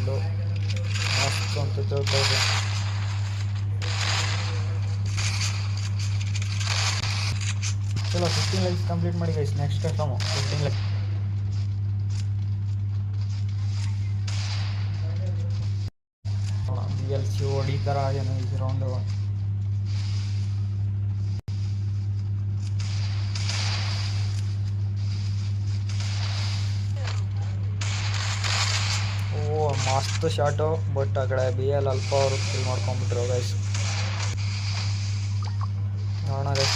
ಕಿಲ್ಲು ಮಸ್ತ್ ಅಂತ ತಿಳ್ಕೊಳ್ಳಿ. ಚಲೋ 15 ಲೈಕ್ಸ್ ಕಂಪ್ಲೀಟ್ ಮಾಡಿ guys. Next custom 15 likes. BLC ಹೊಡಿತಾರ ಏನೋ ಈ ರೌಂಡು. ಮಸ್ತ್ ಶಾಟು, ಬಟ್ ಆ ಕಡೆ BL ಅಲ್ಪ ಅವರು ಕಿಲ್ ಮಾಡ್ಕೊಂಡ್ಬಿಟ್ರು ಗೈಸ್. ನೋಡೋಣ ಗೈಸ್,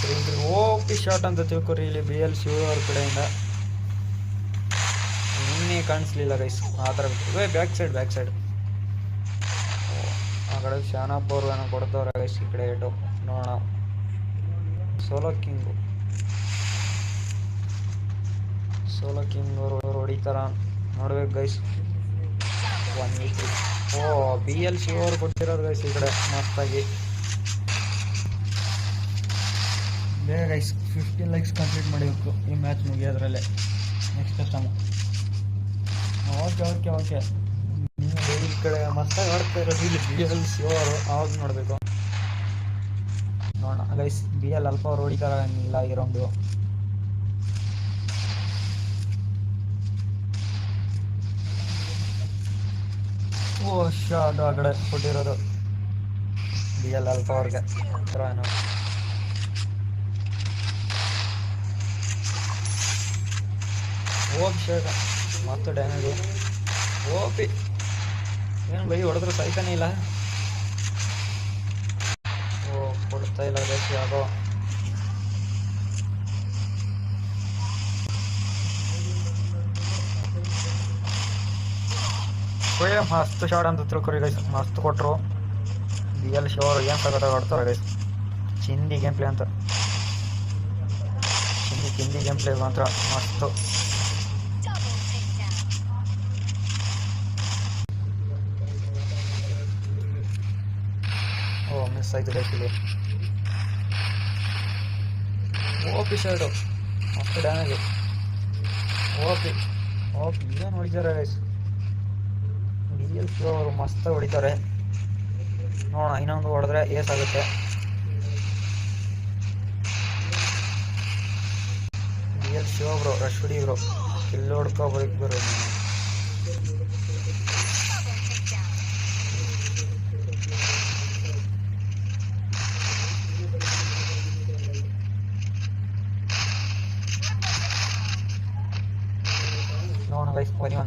ಓಪಿ ಶಾಟ್ ಅಂತ ತಿಳ್ಕೊರಿ ಇಲ್ಲಿ BL ಅವ್ರ ಕಡೆಯಿಂದ. ಇನ್ನೇ ಕಾಣಿಸ್ಲಿಲ್ಲ ಗೈಸ್ ಆ ಥರ ಬಿಟ್ಟು. ಬ್ಯಾಕ್ ಸೈಡ್ ಆ ಕಡೆ ಶಾನಪ್ಪ ಅವರು ಏನೋ ಕೊಡ್ತವ್ರೆ ಗೈಸ್. ಈ ಕಡೆ ಏಟು ನೋಡೋಣ. ಸೋಲೋ ಕಿಂಗ್ ಅವರು ಹೊಡಿತಾರ ನೋಡ್ಬೇಕು ಗೈಸ್. 1v3. BL ಅವರು ಕೊಟ್ಟಿರೋರು ಗೈಸ್ ಈ ಕಡೆ ಮಸ್ತಾಗಿ. ಬೇಗ ಗೈಸ್ 15 ಲೈಕ್ಸ್ ಕಂಪ್ಲೀಟ್ ಮಾಡಬೇಕು ಈ ಮ್ಯಾಚ್ ಮುಗಿಯೋದ್ರಲ್ಲೇ. ನೆಕ್ಸ್ಟ್ ಕಸ್ಟಮು. ಓಕೆ ಈ ಕಡೆ ಮಸ್ತಾಗಿ ಆಡ್ತಾ ಇರೋದು ಇಲ್ಲಿ BL ಅವರು. ಆವಾಗ ನೋಡಬೇಕು. ನೋಡೋಣ ಗೈಸ್, BL ಅಲ್ಪ ಅವ್ರು ಹೊಡಿತಾರ ಇಲ್ಲ ಈ ರೌಂಡು. ಶಾಟ್ ಆ ಕಡೆ ಕೊಟ್ಟಿರೋದು BL ಅಲ್ಪ ಅವ್ರಿಗೆ. ಶಾಟ್ ಮತ್ತು ಡ್ಯಾಮೇಜು. ಓಪಿ ಏನು ಬೈ ಹೊಡೆದ್ರು ಸಾಯ್ತಾನೆ ಇಲ್ಲ. ಕೊಡ್ತಾ ಇಲ್ಲ ಗೈಸ್ ಯಾಕೋ. ಮಸ್ತ್ ಶಾಟ್ ಅಂತ ತಿಳ್ಕೊರಿ ಗೈಸ್. ಮಸ್ತ್ ಕೊಟ್ಟರು BL ಅವರು. ಏನು ಸಗತ್ತಾಗಿ ಆಡ್ತಾರೆ ಗೈಸ್. ಚಿಂದಿ ಗೇಮ್ ಪ್ಲೇ ಅಂತ. ಚಿಂದಿ ಗೇಮ್ ಪ್ಲೇ ಮಾತ್ರ ಮಸ್ತು. ಮಿಸ್ ಆಯ್ತು ಗೈಸ್ ಇಲ್ಲಿ. ಓಪಿ ಶಾಟು ಮಸ್ತ್ ಡ್ಯಾಮೇಜು. ಓಪಿ ಏನು ಹೊಡಿತಾರೆ ಗೈಸ್. BL ಅವರು ಮಸ್ತ್ ಹೊಡಿತಾರೆ. ನೋಡೋಣ ಇನ್ನೊಂದು ಹೊಡೆದ್ರೆ ಏಸ್ ಆಗುತ್ತೆ. BL ಬ್ರೋ ರಶ್ ಹೊಡಿ ಬ್ರೋ. ಕಿಲ್ ಹೊಡ್ಕೋಬೇಕು ಬರೋ. ನೋಡೋಣ ಗೈಸ್, ಬನ್ನಿ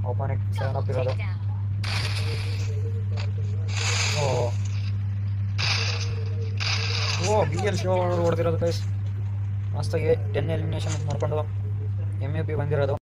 ಓಪನ್ 7 ಅಪ್ ಇರೋದು. BL ಹೊಡೆದಿರೋದು ಗೈಸ್ ಮಸ್ತಾಗಿ. 10 ಎಲಿಮಿನೇಷನ್ ಮಾಡ್ಕೊಂಡು MVP ಬಂದಿರೋದು.